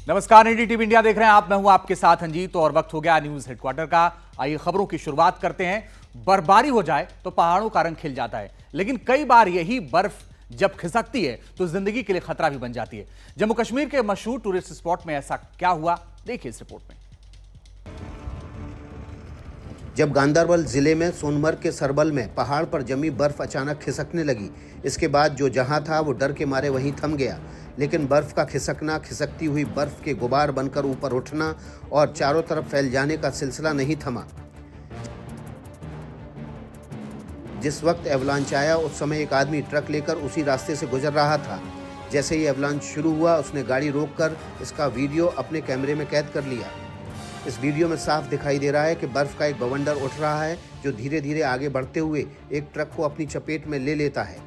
नमस्कार, NDTV India देख रहे हैं आप। मैं हूं आपके साथ अंजीत और वक्त हो गया न्यूज हेडक्वार्टर का। आइए खबरों की शुरुआत करते हैं। बर्फबारी हो जाए तो पहाड़ों का रंग खिल जाता है, लेकिन कई बार यही बर्फ जब खिसकती है तो जिंदगी के लिए खतरा भी बन जाती है। जम्मू कश्मीर के मशहूर टूरिस्ट स्पॉट में ऐसा क्या हुआ, देखिए इस रिपोर्ट में। जब गांदरबल जिले में सोनमर्ग के सरबल में पहाड़ पर जमी बर्फ अचानक खिसकने लगी, इसके बाद जो जहां था वो डर के मारे वहीं थम गया। लेकिन बर्फ का खिसकना, खिसकती हुई बर्फ के गुबार बनकर ऊपर उठना और चारों तरफ फैल जाने का सिलसिला नहीं थमा। जिस वक्त एवलांच आया उस समय एक आदमी ट्रक लेकर उसी रास्ते से गुजर रहा था। जैसे ही एवलांच शुरू हुआ, उसने गाड़ी रोककर इसका वीडियो अपने कैमरे में कैद कर लिया। इस वीडियो में साफ दिखाई दे रहा है कि बर्फ का एक बवंडर उठ रहा है जो धीरे धीरे आगे बढ़ते हुए एक ट्रक को अपनी चपेट में ले लेता है।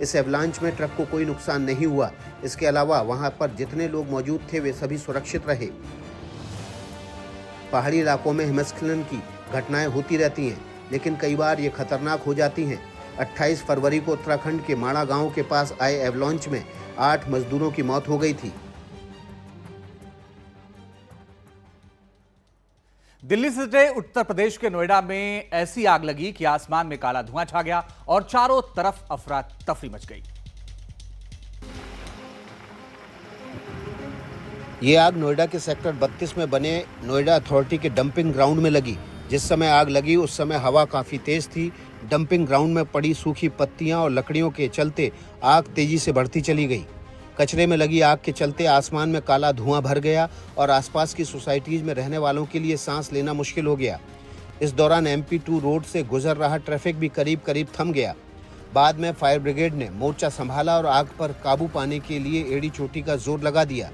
इस एवलांच में ट्रक को कोई नुकसान नहीं हुआ। इसके अलावा वहां पर जितने लोग मौजूद थे वे सभी सुरक्षित रहे। पहाड़ी इलाकों में हिमस्खलन की घटनाएं होती रहती हैं, लेकिन कई बार ये खतरनाक हो जाती हैं। 28 फरवरी को उत्तराखंड के माणा गांव के पास आए एवलांच में 8 मजदूरों की मौत हो गई थी। दिल्ली से सटे उत्तर प्रदेश के नोएडा में ऐसी आग लगी कि आसमान में काला धुआं छा गया और चारों तरफ अफरा तफरी मच गई। ये आग नोएडा के सेक्टर 32 में बने नोएडा अथॉरिटी के डंपिंग ग्राउंड में लगी। जिस समय आग लगी उस समय हवा काफी तेज थी। डंपिंग ग्राउंड में पड़ी सूखी पत्तियां और लकड़ियों के चलते आग तेजी से बढ़ती चली गई। कचरे में लगी आग के चलते आसमान में काला धुआं भर गया और आसपास की सोसाइटीज में रहने वालों के लिए सांस लेना मुश्किल हो गया। इस दौरान MP2 रोड से गुजर रहा ट्रैफिक भी करीब करीब थम गया। बाद में फायर ब्रिगेड ने मोर्चा संभाला और आग पर काबू पाने के लिए एड़ी चोटी का जोर लगा दिया।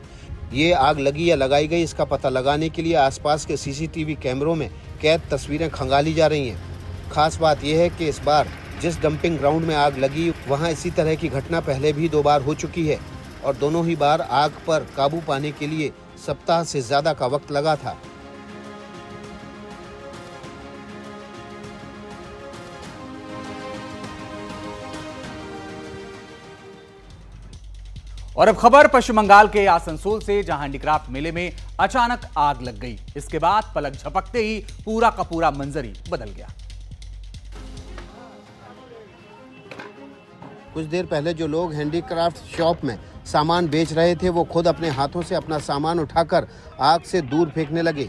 ये आग लगी या लगाई गई, इसका पता लगाने के लिए आसपास के CCTV कैमरों में कैद तस्वीरें खंगाली जा रही हैं। खास बात यह है कि इस बार जिस डंपिंग ग्राउंड में आग लगी वहां इसी तरह की घटना पहले भी 2 बार हो चुकी है और दोनों ही बार आग पर काबू पाने के लिए सप्ताह से ज्यादा का वक्त लगा था। और अब खबर पश्चिम बंगाल के आसनसोल से, जहां हैंडीक्राफ्ट मेले में अचानक आग लग गई। इसके बाद पलक झपकते ही पूरा का पूरा मंजर ही बदल गया। कुछ देर पहले जो लोग हैंडीक्राफ्ट शॉप में सामान बेच रहे थे वो खुद अपने हाथों से अपना सामान उठाकर आग से दूर फेंकने लगे।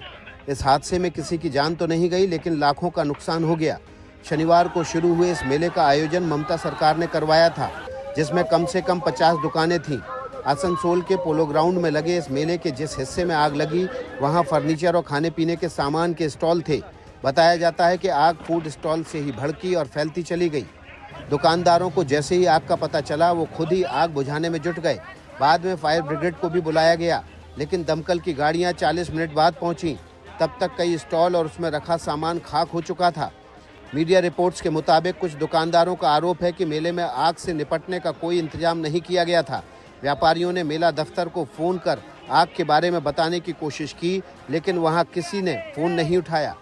इस हादसे में किसी की जान तो नहीं गई, लेकिन लाखों का नुकसान हो गया। शनिवार को शुरू हुए इस मेले का आयोजन ममता सरकार ने करवाया था, जिसमें कम से कम 50 दुकानें थीं। आसनसोल के पोलो ग्राउंड में लगे इस मेले के जिस हिस्से में आग लगी वहां फर्नीचर और खाने पीने के सामान के स्टॉल थे। बताया जाता है कि आग फूड स्टॉल से ही भड़की और फैलती चली गई। दुकानदारों को जैसे ही आग का पता चला वो खुद ही आग बुझाने में जुट गए। बाद में फायर ब्रिगेड को भी बुलाया गया, लेकिन दमकल की गाड़ियां 40 मिनट बाद पहुंची। तब तक कई स्टॉल और उसमें रखा सामान खाक हो चुका था। मीडिया रिपोर्ट्स के मुताबिक कुछ दुकानदारों का आरोप है कि मेले में आग से निपटने का कोई इंतजाम नहीं किया गया था। व्यापारियों ने मेला दफ्तर को फोन कर आग के बारे में बताने की कोशिश की, लेकिन वहां किसी ने फोन नहीं उठाया।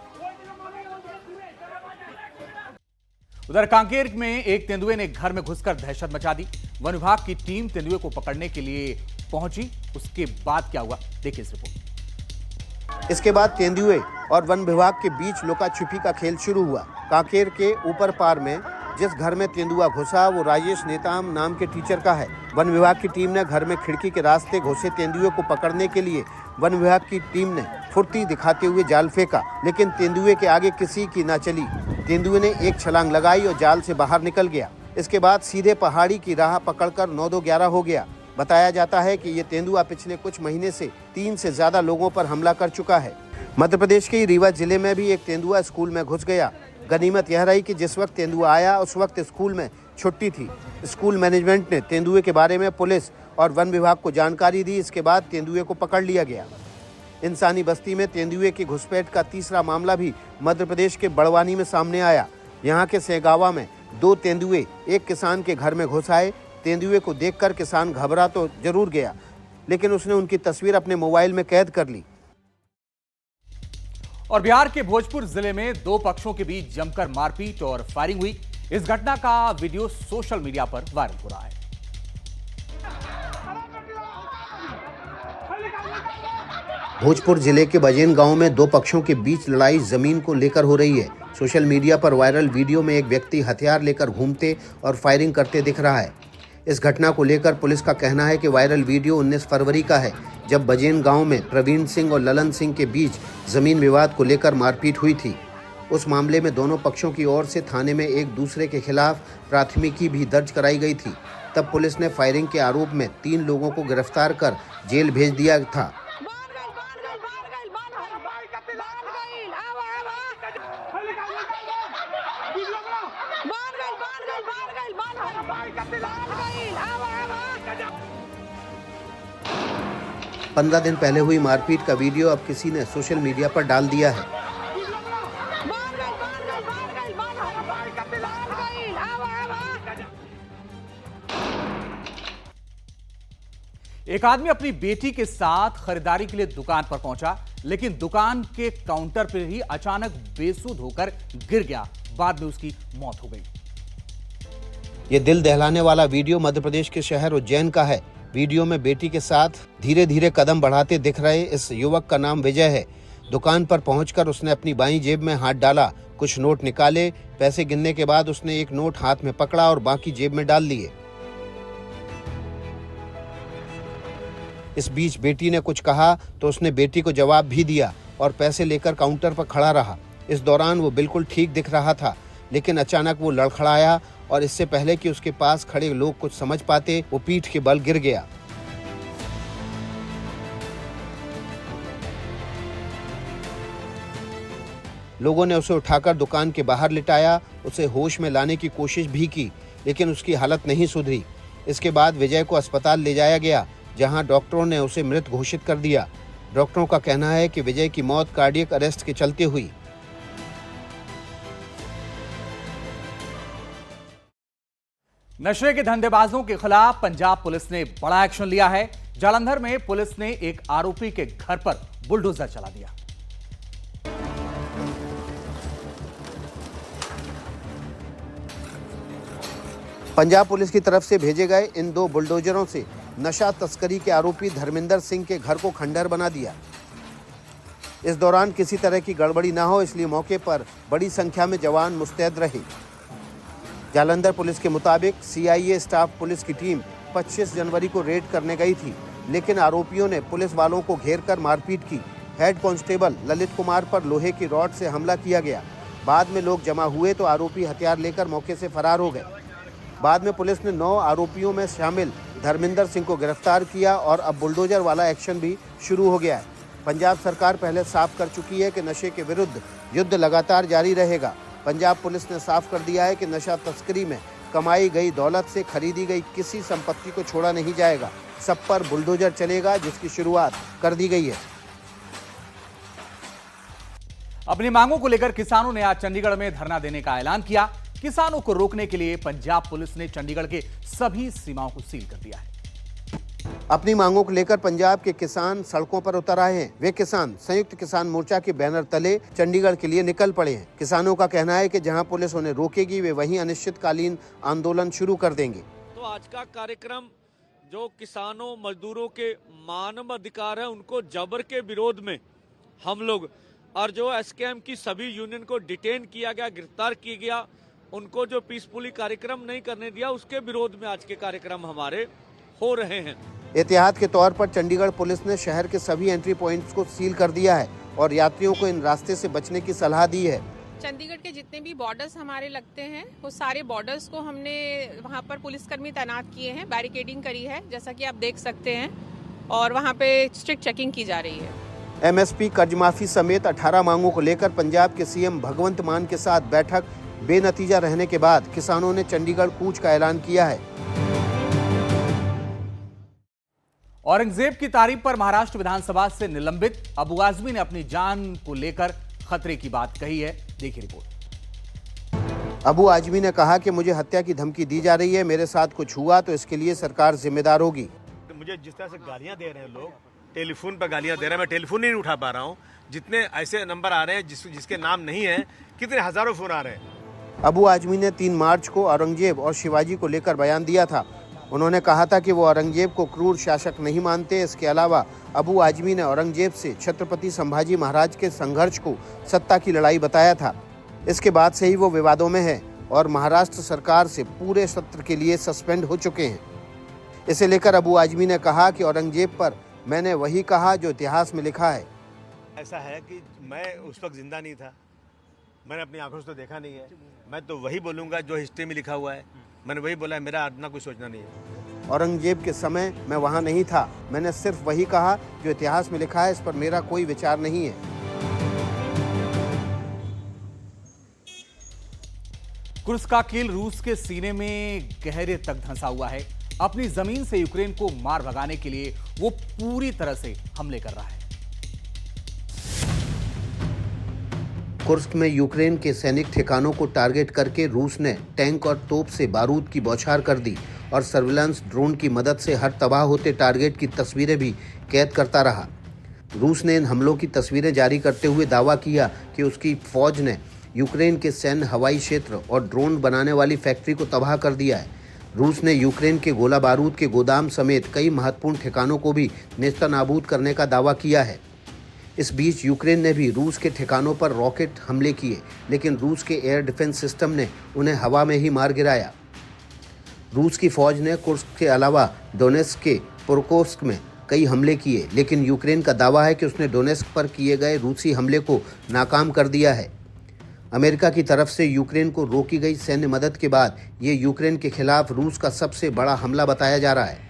उधर कांकेर में एक तेंदुए ने घर में घुसकर दहशत मचा दी। वन विभाग की टीम तेंदुए को पकड़ने के लिए पहुंची। उसके बाद क्या हुआ, देखिए इस रिपोर्ट। इसके बाद तेंदुए और वन विभाग के बीच लुका छिपी का खेल शुरू हुआ। कांकेर के ऊपर पार में जिस घर में तेंदुआ घुसा वो राजेश नेताम नाम के टीचर का है। वन विभाग की टीम ने घर में खिड़की के रास्ते घुसे तेंदुए को पकड़ने के लिए वन विभाग की टीम ने फुर्ती दिखाते हुए जाल फेंका, लेकिन तेंदुए के आगे किसी की ना चली। तेंदुए ने एक छलांग लगाई और जाल से बाहर निकल गया। इसके बाद सीधे पहाड़ी की राह पकड़कर 9-2-11 हो गया। बताया जाता है कि ये तेंदुआ पिछले कुछ महीने से 3 से ज्यादा लोगों पर हमला कर चुका है। मध्य प्रदेश के रीवा जिले में भी एक तेंदुआ स्कूल में घुस गया। गनीमत यह रही कि जिस वक्त तेंदुआ आया उस वक्त स्कूल में छुट्टी थी। स्कूल मैनेजमेंट ने तेंदुए के बारे में पुलिस और वन विभाग को जानकारी दी। इसके बाद तेंदुए को पकड़ लिया गया। इंसानी बस्ती में तेंदुए की घुसपैठ का तीसरा मामला भी मध्य प्रदेश के बड़वानी में सामने आया। यहाँ के सेगावा में 2 तेंदुए एक किसान के घर में घुस आए। तेंदुए को देखकर किसान घबरा तो जरूर गया, लेकिन उसने उनकी तस्वीर अपने मोबाइल में कैद कर ली। और बिहार के भोजपुर जिले में 2 पक्षों के बीच जमकर मारपीट और फायरिंग हुई। इस घटना का वीडियो सोशल मीडिया पर वायरल हो रहा है। भोजपुर जिले के बजेन गांव में दो पक्षों के बीच लड़ाई जमीन को लेकर हो रही है। सोशल मीडिया पर वायरल वीडियो में एक व्यक्ति हथियार लेकर घूमते और फायरिंग करते दिख रहा है। इस घटना को लेकर पुलिस का कहना है कि वायरल वीडियो 19 फरवरी का है, जब बजेन गांव में प्रवीण सिंह और ललन सिंह के बीच जमीन विवाद को लेकर मारपीट हुई थी। उस मामले में दोनों पक्षों की ओर से थाने में एक दूसरे के खिलाफ प्राथमिकी भी दर्ज कराई गई थी। तब पुलिस ने फायरिंग के आरोप में 3 लोगों को गिरफ्तार कर जेल भेज दिया था। पंद्रह दिन पहले हुई मारपीट का वीडियो अब किसी ने सोशल मीडिया पर डाल दिया है। एक आदमी अपनी बेटी के साथ खरीदारी के लिए दुकान पर पहुंचा, लेकिन दुकान के काउंटर पर ही अचानक बेसुध होकर गिर गया। बाद में उसकी मौत हो गई। ये दिल दहलाने वाला वीडियो मध्य प्रदेश के शहर उज्जैन का है। वीडियो में बेटी के साथ धीरे धीरे कदम बढ़ाते दिख रहे इस युवक का नाम विजय है। दुकान पर पहुंचकर उसने अपनी बाईं जेब में हाथ डाला, कुछ नोट निकाले। पैसे गिनने के बाद उसने एक नोट हाथ में पकड़ा और बाकी जेब में डाल लिए। इस बीच बेटी ने कुछ कहा तो उसने बेटी को जवाब भी दिया और पैसे लेकर काउंटर पर खड़ा रहा। इस दौरान वो बिल्कुल ठीक दिख रहा था, लेकिन अचानक वो लड़खड़ाया और इससे पहले कि उसके पास खड़े लोग कुछ समझ पाते, वो पीठ के बल गिर गया। लोगों ने उसे उठाकर दुकान के बाहर लिटाया, उसे होश में लाने की कोशिश भी की, लेकिन उसकी हालत नहीं सुधरी। इसके बाद विजय को अस्पताल ले जाया गया, जहां डॉक्टरों ने उसे मृत घोषित कर दिया। डॉक्टरों का कहना है कि विजय की मौत कार्डियक अरेस्ट के चलते हुई। नशे के धंधेबाजों के खिलाफ पंजाब पुलिस ने बड़ा एक्शन लिया है। जालंधर में पुलिस ने एक आरोपी के घर पर बुलडोजर चला दिया। पंजाब पुलिस की तरफ से भेजे गए इन 2 बुलडोजरों से नशा तस्करी के आरोपी धर्मेंद्र सिंह के घर को खंडहर बना दिया। इस दौरान किसी तरह की गड़बड़ी ना हो, इसलिए मौके पर बड़ी संख्या में जवान मुस्तैद रहे। जालंधर पुलिस के मुताबिक CIA स्टाफ पुलिस की टीम 25 जनवरी को रेड करने गई थी, लेकिन आरोपियों ने पुलिस वालों को घेरकर मारपीट की। हेड कांस्टेबल ललित कुमार पर लोहे की रॉड से हमला किया गया। बाद में लोग जमा हुए तो आरोपी हथियार लेकर मौके से फरार हो गए। बाद में पुलिस ने 9 आरोपियों में शामिल धर्मेंद्र सिंह को गिरफ्तार किया और अब बुलडोजर वाला एक्शन भी शुरू हो गया है। पंजाब सरकार पहले साफ कर चुकी है कि नशे के विरुद्ध युद्ध लगातार जारी रहेगा। पंजाब पुलिस ने साफ कर दिया है कि नशा तस्करी में कमाई गई दौलत से खरीदी गई किसी संपत्ति को छोड़ा नहीं जाएगा। सब पर बुलडोजर चलेगा, जिसकी शुरुआत कर दी गई है। अपनी मांगों को लेकर किसानों ने आज चंडीगढ़ में धरना देने का ऐलान किया। किसानों को रोकने के लिए पंजाब पुलिस ने चंडीगढ़ के सभी सीमाओं को सील कर दिया है। अपनी मांगों को लेकर पंजाब के किसान सड़कों पर उतर आए हैं। वे किसान संयुक्त किसान मोर्चा के बैनर तले चंडीगढ़ के लिए निकल पड़े हैं। किसानों का कहना है कि जहां पुलिस उन्हें रोकेगी, वे वहीं अनिश्चितकालीन आंदोलन शुरू कर देंगे। तो आज का कार्यक्रम जो किसानों मजदूरों के मानव अधिकार है, उनको जबर के विरोध में हम लोग, और जो SKM की सभी यूनियन को डिटेन किया गया, गिरफ्तार किया गया, उनको जो पीसफुली कार्यक्रम नहीं करने दिया, उसके विरोध में आज के कार्यक्रम हमारे हो रहे हैं। एहतियात के तौर पर चंडीगढ़ पुलिस ने शहर के सभी एंट्री पॉइंट्स को सील कर दिया है और यात्रियों को इन रास्ते से बचने की सलाह दी है। चंडीगढ़ के जितने भी बॉर्डर्स हमारे लगते हैं, वो सारे बॉर्डर्स को हमने वहाँ पर पुलिसकर्मी तैनात किए हैं, बैरिकेडिंग करी है, जैसा कि आप देख सकते हैं, और वहाँ पे स्ट्रिक्ट चेकिंग की जा रही है। MSP कर्ज माफी समेत 18 मांगों को लेकर पंजाब के CM भगवंत मान के साथ बैठक बेनतीजा रहने के बाद किसानों ने चंडीगढ़ कूच का ऐलान किया है। औरंगजेब की तारीफ पर महाराष्ट्र विधानसभा से निलंबित अबू आजमी ने अपनी जान को लेकर खतरे की बात कही है। देखिए रिपोर्ट। अबू आजमी ने कहा कि मुझे हत्या की धमकी दी जा रही है, मेरे साथ कुछ हुआ तो इसके लिए सरकार जिम्मेदार होगी। मुझे जिस तरह से गालियां दे रहे हैं लोग, टेलीफोन पर गालियां दे रहे हैं, मैं टेलीफोन नहीं उठा पा रहा हूं। जितने ऐसे नंबर आ रहे हैं जिसके नाम नहीं है, कितने हजारों फोन आ रहे हैं। अबू आजमी ने 3 मार्च को औरंगजेब और शिवाजी को लेकर बयान दिया था। उन्होंने कहा था कि वो औरंगजेब को क्रूर शासक नहीं मानते। इसके अलावा अबू आजमी ने औरंगजेब से छत्रपति संभाजी महाराज के संघर्ष को सत्ता की लड़ाई बताया था। इसके बाद से ही वो विवादों में है और महाराष्ट्र सरकार से पूरे सत्र के लिए सस्पेंड हो चुके हैं। इसे लेकर अबू आजमी ने कहा कि औरंगजेब पर मैंने वही कहा जो इतिहास में लिखा है। ऐसा है कि मैं उस वक्त जिंदा नहीं था, मैंने अपनी आंखों से तो देखा नहीं है। मैं तो वही बोलूँगा जो हिस्ट्री में लिखा हुआ है। मैंने वही बोला है, मेरा अपना कोई सोचना नहीं है। औरंगजेब के समय मैं वहाँ नहीं था, मैंने सिर्फ वही कहा जो इतिहास में लिखा है। इस पर मेरा कोई विचार नहीं है। कुर्स्क का कील रूस के सीने में गहरे तक धंसा हुआ है। अपनी जमीन से यूक्रेन को मार भगाने के लिए वो पूरी तरह से हमले कर रहा है। कुर्स्क में यूक्रेन के सैनिक ठिकानों को टारगेट करके रूस ने टैंक और तोप से बारूद की बौछार कर दी और सर्विलांस ड्रोन की मदद से हर तबाह होते टारगेट की तस्वीरें भी कैद करता रहा। रूस ने इन हमलों की तस्वीरें जारी करते हुए दावा किया कि उसकी फौज ने यूक्रेन के सैन्य हवाई क्षेत्र और ड्रोन बनाने वाली फैक्ट्री को तबाह कर दिया है। रूस ने यूक्रेन के गोला बारूद के गोदाम समेत कई महत्वपूर्ण ठिकानों को भी नेस्तनाबूद करने का दावा किया है। इस बीच यूक्रेन ने भी रूस के ठिकानों पर रॉकेट हमले किए, लेकिन रूस के एयर डिफेंस सिस्टम ने उन्हें हवा में ही मार गिराया। रूस की फौज ने कुर्स्क के अलावा डोनेस्क के पोक्रोव्स्क में कई हमले किए, लेकिन यूक्रेन का दावा है कि उसने डोनेस्क पर किए गए रूसी हमले को नाकाम कर दिया है। अमेरिका की तरफ से यूक्रेन को रोकी गई सैन्य मदद के बाद ये यूक्रेन के खिलाफ रूस का सबसे बड़ा हमला बताया जा रहा है।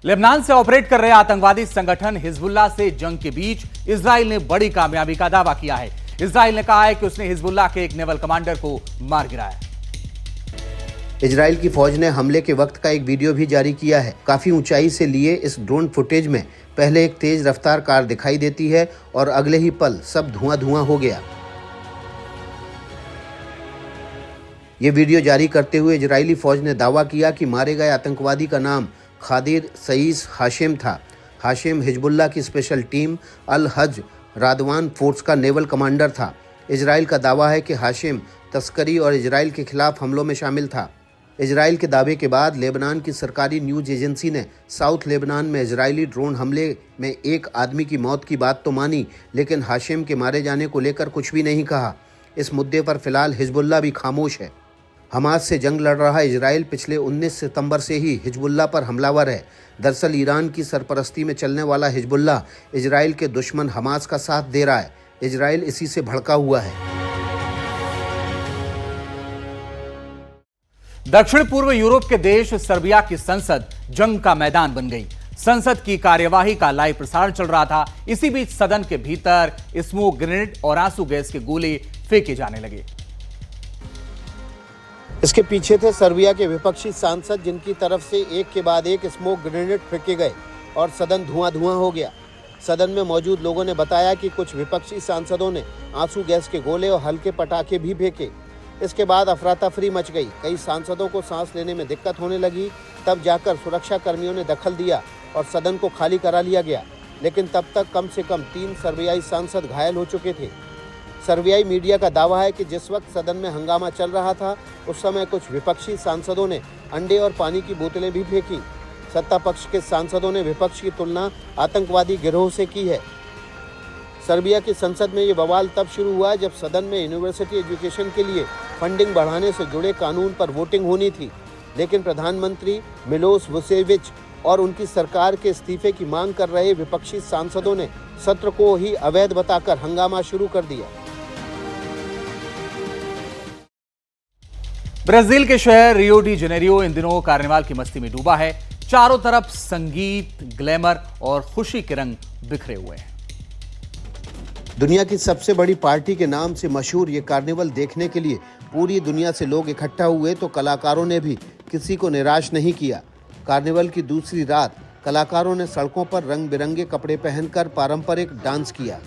लेबनान से ऑपरेट कर रहे आतंकवादी संगठन हिजबुल्लाह से जंग के बीच इजराइल ने बड़ी कामयाबी का दावा किया है। इजराइल ने कहा है कि उसने हिजबुल्लाह के एक नेवल कमांडर को मार गिराया। इजराइल की फौज ने हमले के वक्त का एक वीडियो भी जारी किया है। काफी ऊंचाई से लिए इस ड्रोन फुटेज में पहले एक तेज रफ्तार कार दिखाई देती है और अगले ही पल सब धुआं हो गया। ये वीडियो जारी करते हुए इजरायली फौज ने दावा किया कि मारे गए आतंकवादी का नाम खादिर सईस हाशिम था। हाशिम हिजबुल्लाह की स्पेशल टीम अल हज रादवान फोर्स का नेवल कमांडर था। इजराइल का दावा है कि हाशिम तस्करी और इजराइल के खिलाफ हमलों में शामिल था। इजराइल के दावे के बाद लेबनान की सरकारी न्यूज़ एजेंसी ने साउथ लेबनान में इजरायली ड्रोन हमले में एक आदमी की मौत की बात तो मानी, लेकिन हाशिम के मारे जाने को लेकर कुछ भी नहीं कहा। इस मुद्दे पर फिलहाल हिजबुल्लाह भी खामोश है। हमास से जंग लड़ रहा इजराइल पिछले 19 सितंबर से ही हिजबुल्लाह पर हमलावर है। दरअसल ईरान की सरपरस्ती में चलने वाला हिजबुल्लाह इजराइल के दुश्मन हमास का साथ दे रहा है। इजराइल इसी से भड़का हुआ है। दक्षिण पूर्व यूरोप के देश सर्बिया की संसद जंग का मैदान बन गई। संसद की कार्यवाही का लाइव प्रसारण चल रहा था। इसी बीच सदन के भीतर स्मोक ग्रेनेड और आंसू गैस के गोले फेंके जाने लगे। इसके पीछे थे सर्बिया के विपक्षी सांसद, जिनकी तरफ से एक के बाद एक स्मोक ग्रेनेड फेंके गए और सदन धुआं हो गया। सदन में मौजूद लोगों ने बताया कि कुछ विपक्षी सांसदों ने आंसू गैस के गोले और हल्के पटाखे भी फेंके। इसके बाद अफरा तफरी मच गई। कई सांसदों को सांस लेने में दिक्कत होने लगी। तब जाकर सुरक्षा कर्मियों ने दखल दिया और सदन को खाली करा लिया गया, लेकिन तब तक कम से कम 3 सर्बियाई सांसद घायल हो चुके थे। सर्बियाई मीडिया का दावा है कि जिस वक्त सदन में हंगामा चल रहा था, उस समय कुछ विपक्षी सांसदों ने अंडे और पानी की बोतलें भी फेंकी। सत्ता पक्ष के सांसदों ने विपक्ष की तुलना आतंकवादी गिरोह से की है। सर्बिया की संसद में ये बवाल तब शुरू हुआ जब सदन में यूनिवर्सिटी एजुकेशन के लिए फंडिंग बढ़ाने से जुड़े कानून पर वोटिंग होनी थी, लेकिन प्रधानमंत्री मिलोस वुसेविच और उनकी सरकार के इस्तीफे की मांग कर रहे विपक्षी सांसदों ने सत्र को ही अवैध बताकर हंगामा शुरू कर दिया। ब्राजील के शहर रियो डी जेनेरियो इन दिनों कार्निवाल की मस्ती में डूबा है। चारों तरफ संगीत, ग्लैमर और खुशी के रंग बिखरे हुए हैं। दुनिया की सबसे बड़ी पार्टी के नाम से मशहूर ये कार्निवल देखने के लिए पूरी दुनिया से लोग इकट्ठा हुए, तो कलाकारों ने भी किसी को निराश नहीं किया। कार्निवल की दूसरी रात कलाकारों ने सड़कों पर रंग बिरंगे कपड़े पहनकर पारंपरिक डांस किया।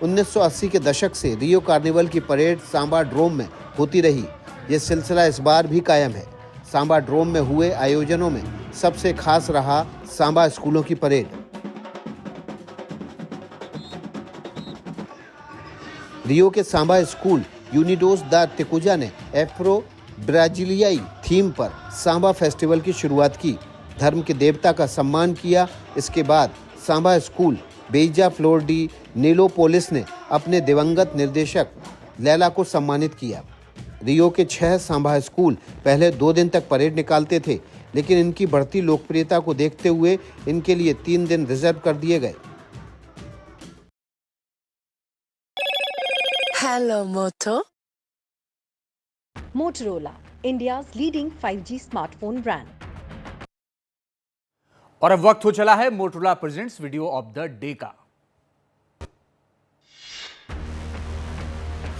1980 के दशक से रियो कार्निवल की परेड सांबा ड्रोम में होती रही। ये सिलसिला इस बार भी कायम है। सांबा ड्रोम में हुए आयोजनों में सबसे खास रहा सांबा स्कूलों की परेड। रियो के सांबा स्कूल यूनिडोस दा तिकुजा ने एफ्रो ब्राजीलियाई थीम पर सांबा फेस्टिवल की शुरुआत की, धर्म के देवता का सम्मान किया। इसके बाद सांबा स्कूल बेइजा फ्लोर डी नीलोपोलिस ने अपने दिवंगत निर्देशक लैला को सम्मानित किया। रियो के 6 सांबा स्कूल पहले 2 दिन तक परेड निकालते थे, लेकिन इनकी बढ़ती लोकप्रियता को देखते हुए इनके लिए 3 दिन रिजर्व कर दिए गए। Hello, Moto. Motorola, India's leading 5G smartphone brand. और अब वक्त हो चला है Motorola presents video of the day का।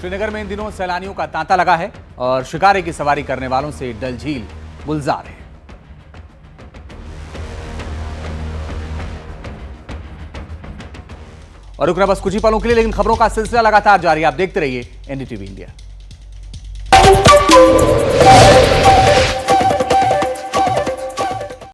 श्रीनगर में इन दिनों सैलानियों का तांता लगा है और शिकारे की सवारी करने वालों से डल झील गुलजार है। और रुकना बस कुछ ही पलों के लिए, लेकिन खबरों का सिलसिला लगातार जारी है। आप देखते रहिए एनडीटीवी इंडिया।